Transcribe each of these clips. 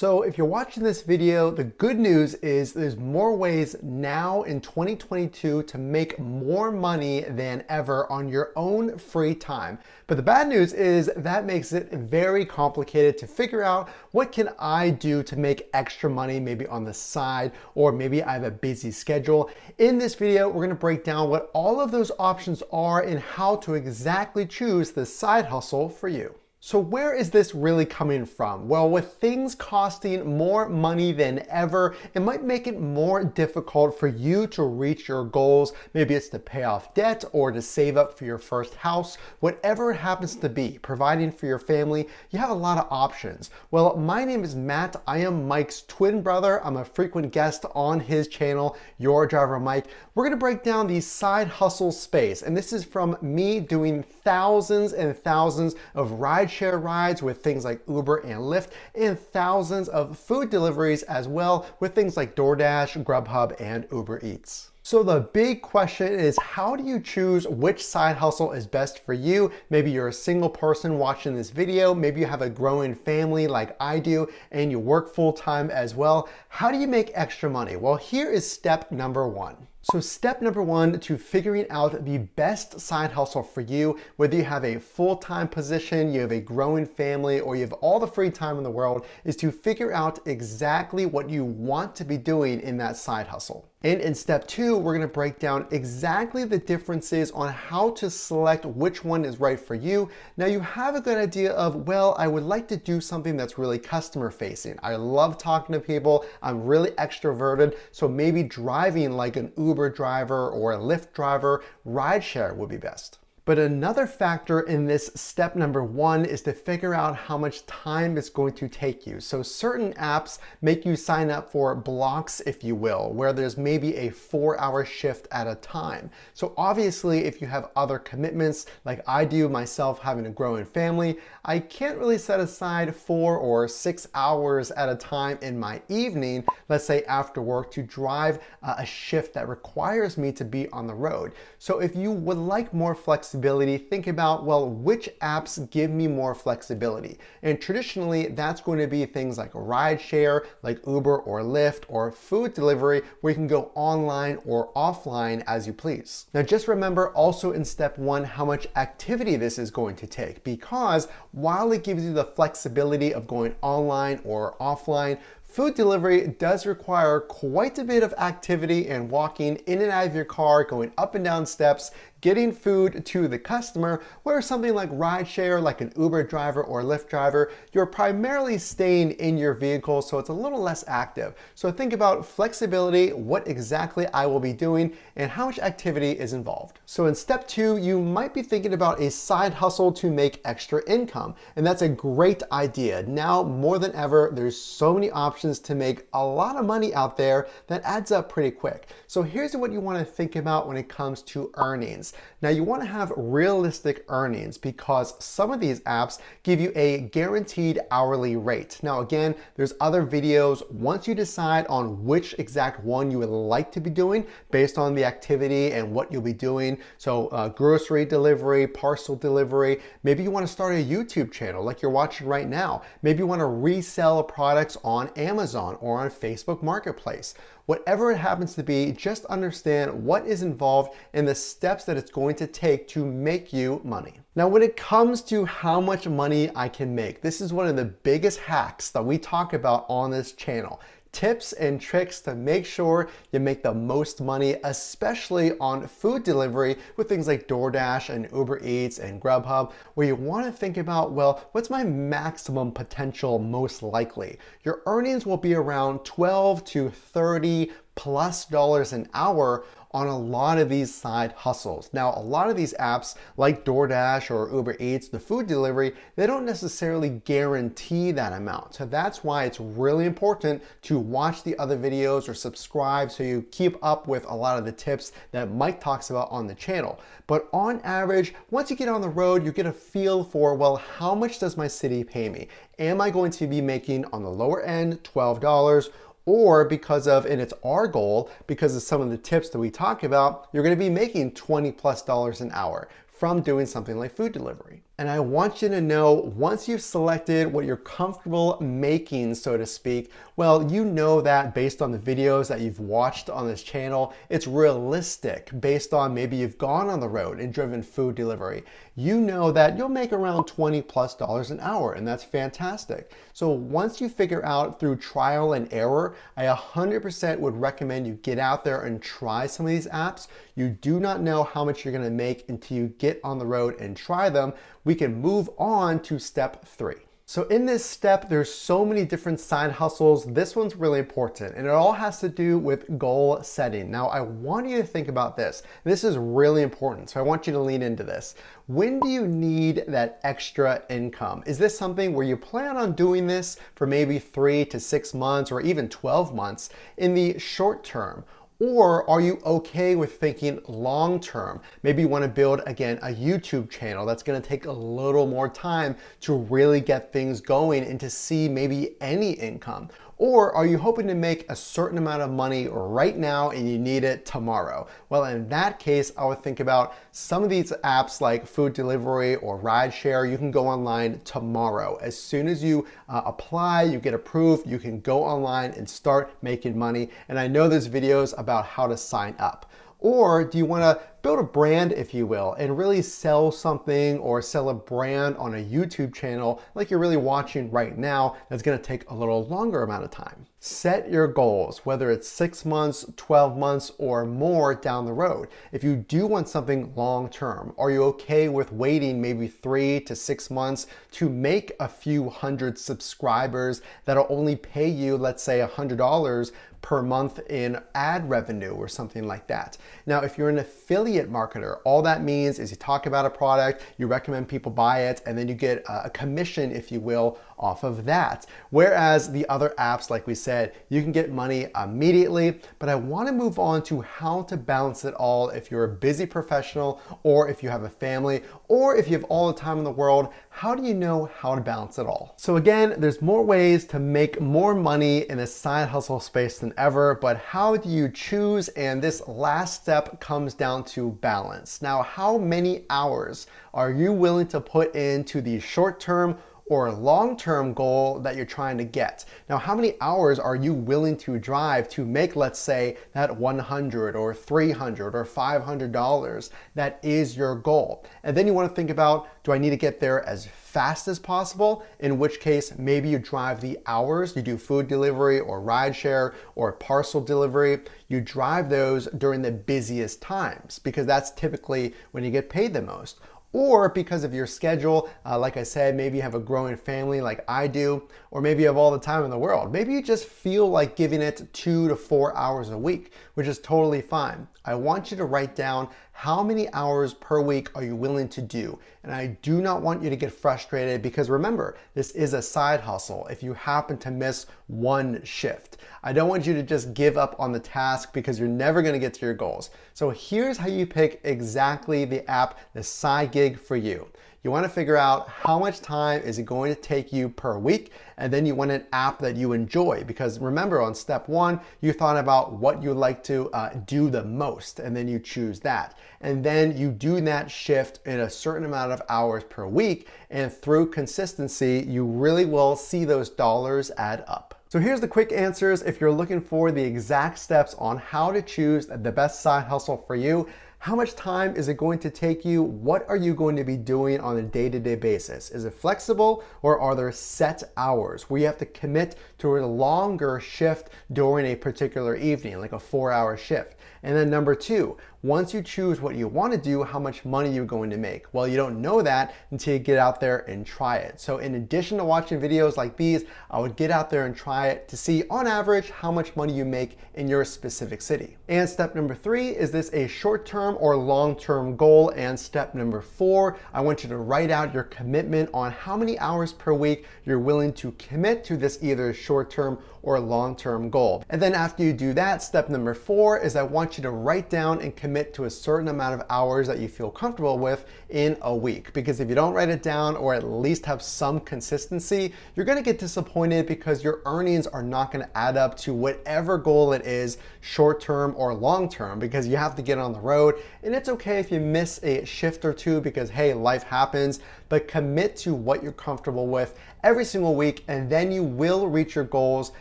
So if you're watching this video, the good news is there's more ways now in 2022 to make more money than ever on your own free time. But the bad news is that makes it very complicated to figure out what can I do to make extra money maybe on the side, or maybe I have a busy schedule. In this video, we're gonna break down what all of those options are and how to exactly choose the side hustle for you. So where is this really coming from? Well, with things costing more money than ever, it might make it more difficult for you to reach your goals. Maybe it's to pay off debt or to save up for your first house. Whatever it happens to be, providing for your family, you have a lot of options. Well, my name is Matt. I am Mike's twin brother. I'm a frequent guest on his channel, Your Driver Mike. We're gonna break down the side hustle space, and this is from me doing thousands and thousands of rideshare rides with things like Uber and Lyft, and thousands of food deliveries as well with things like DoorDash, Grubhub, and Uber Eats. So the big question is, how do you choose which side hustle is best for you? Maybe you're a single person watching this video. Maybe you have a growing family like I do, and you work full time as well. How do you make extra money? Well, here is step number one. So step number one to figuring out the best side hustle for you, whether you have a full-time position, you have a growing family, or you have all the free time in the world, is to figure out exactly what you want to be doing in that side hustle. And in step two, we're gonna break down exactly the differences on how to select which one is right for you. Now you have a good idea of, well, I would like to do something that's really customer facing. I love talking to people. I'm really extroverted. So maybe driving like an Uber driver or a Lyft driver, rideshare would be best. But another factor in this step number one is to figure out how much time it's going to take you. So certain apps make you sign up for blocks, if you will, where there's maybe a 4-hour shift at a time. So obviously, if you have other commitments, like I do myself having a growing family, I can't really set aside 4 or 6 hours at a time in my evening, let's say after work, to drive a shift that requires me to be on the road. So if you would like more flexibility, think about, well, which apps give me more flexibility? And traditionally, that's going to be things like rideshare, like Uber or Lyft, or food delivery, where you can go online or offline as you please. Now, just remember also in step one, how much activity this is going to take, because while it gives you the flexibility of going online or offline, food delivery does require quite a bit of activity and walking in and out of your car, going up and down steps, getting food to the customer, where something like rideshare, like an Uber driver or Lyft driver, you're primarily staying in your vehicle, so it's a little less active. So think about flexibility, what exactly I will be doing, and how much activity is involved. So in step two, you might be thinking about a side hustle to make extra income, and that's a great idea. Now, more than ever, there's so many options to make a lot of money out there that adds up pretty quick. So here's what you want to think about when it comes to earnings. Now you want to have realistic earnings, because some of these apps give you a guaranteed hourly rate. Now again, there's other videos once you decide on which exact one you would like to be doing based on the activity and what you'll be doing. So grocery delivery, parcel delivery, maybe you want to start a YouTube channel like you're watching right now. Maybe you want to resell products on Amazon or on Facebook Marketplace. Whatever it happens to be, just understand what is involved and the steps that it's going to take to make you money. Now, when it comes to how much money I can make, this is one of the biggest hacks that we talk about on this channel. Tips and tricks to make sure you make the most money, especially on food delivery with things like DoorDash and Uber Eats and Grubhub, where you want to think about, well, what's my maximum potential most likely? Your earnings will be around 12 to 30 plus dollars an hour on a lot of these side hustles. Now, a lot of these apps like DoorDash or Uber Eats, the food delivery, they don't necessarily guarantee that amount. So that's why it's really important to watch the other videos or subscribe so you keep up with a lot of the tips that Mike talks about on the channel. But on average, once you get on the road, you get a feel for, well, how much does my city pay me? Am I going to be making on the lower end $12? Or because of, and it's our goal, because of some of the tips that we talk about, you're gonna be making $20+ an hour from doing something like food delivery. And I want you to know, once you've selected what you're comfortable making, so to speak, well, you know that based on the videos that you've watched on this channel, it's realistic based on maybe you've gone on the road and driven food delivery. You know that you'll make around $20+ an hour, and that's fantastic. So once you figure out through trial and error, I 100% would recommend you get out there and try some of these apps. You do not know how much you're gonna make until you get on the road and try them. We can move on to step 3. So in this step, there's so many different side hustles. This one's really important, and it all has to do with goal setting. Now, I want you to think about this. This is really important, so I want you to lean into this. When do you need that extra income? Is this something where you plan on doing this for maybe 3 to 6 months or even 12 months in the short term? Or are you okay with thinking long term? Maybe you want to build, again, a YouTube channel that's going to take a little more time to really get things going and to see maybe any income. Or are you hoping to make a certain amount of money right now and you need it tomorrow? Well, in that case, I would think about some of these apps like food delivery or rideshare. You can go online tomorrow. As soon as you apply, you get approved, you can go online and start making money. And I know there's videos about how to sign up. Or do you want to build a brand, if you will, and really sell something or sell a brand on a YouTube channel like you're really watching right now? That's going to take a little longer amount of time. Set your goals, whether it's 6 months, 12 months, or more down the road. If you do want something long term, are you okay with waiting maybe 3 to 6 months to make a few hundred subscribers that'll only pay you, let's say, $100 per month in ad revenue or something like that? Now, if you're an affiliate marketer, all that means is you talk about a product, you recommend people buy it, and then you get a commission, if you will, off of that. Whereas the other apps, like we said, you can get money immediately. But I want to move on to how to balance it all if you're a busy professional, or if you have a family, or if you have all the time in the world. How do you know how to balance it all? So again, there's more ways to make more money in the side hustle space than ever, but how do you choose? And this last step comes down to balance. Now, how many hours are you willing to put into the short-term or long-term goal that you're trying to get? Now, how many hours are you willing to drive to make, let's say, that $100 or $300 or $500 that is your goal? And then you want to think about, do I need to get there as fast as possible? In which case, maybe you drive the hours, you do food delivery or rideshare or parcel delivery. You drive those during the busiest times because that's typically when you get paid the most. Or because of your schedule, like I said, maybe you have a growing family like I do, or maybe you have all the time in the world. Maybe you just feel like giving it 2 to 4 hours a week, which is totally fine. I want you to write down how many hours per week are you willing to do. And I do not want you to get frustrated because remember, this is a side hustle if you happen to miss one shift. I don't want you to just give up on the task because you're never going to get to your goals. So here's how you pick exactly the app, the side gig for you. You want to figure out how much time is it going to take you per week, and then you want an app that you enjoy, because remember on step 1 you thought about what you like to do the most, and then you choose that, and then you do that shift in a certain amount of hours per week, and through consistency you really will see those dollars add up. So here's the quick answers if you're looking for the exact steps on how to choose the best side hustle for you. How much time is it going to take you? What are you going to be doing on a day-to-day basis? Is it flexible, or are there set hours where you have to commit to a longer shift during a particular evening, like a 4-hour shift? And then number 2, once you choose what you want to do, how much money you're going to make? Well, you don't know that until you get out there and try it. So in addition to watching videos like these, I would get out there and try it to see on average how much money you make in your specific city. And step number 3, is this a short-term or long-term goal? And step number 4, I want you to write out your commitment on how many hours per week you're willing to commit to this either short-term or long-term goal. And then after you do that, step number 4 is I want you to write down and commit commit to a certain amount of hours that you feel comfortable with in a week. Because if you don't write it down or at least have some consistency, you're gonna get disappointed because your earnings are not gonna add up to whatever goal it is, short term or long term, because you have to get on the road. And it's okay if you miss a shift or two because, hey, life happens, but commit to what you're comfortable with every single week, and then you will reach your goals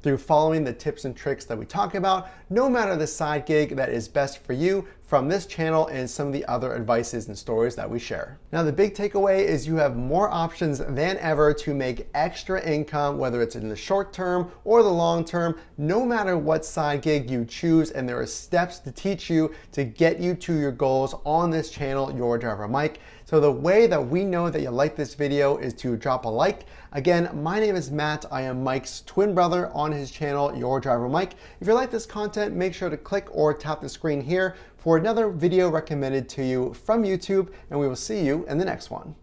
through following the tips and tricks that we talk about, no matter the side gig that is best for you from this channel and some of the other advices and stories that we share. Now, the big takeaway is you have more options than ever to make extra income, whether it's in the short term or the long term, no matter what side gig you choose, and there are steps to teach you to get you to your goals on this channel, Your Driver Mike. So the way that we know that you like this video is to drop a like. Again, my name is Matt. I am Mike's twin brother on his channel, Your Driver Mike. If you like this content, make sure to click or tap the screen here for another video recommended to you from YouTube, and we will see you in the next one.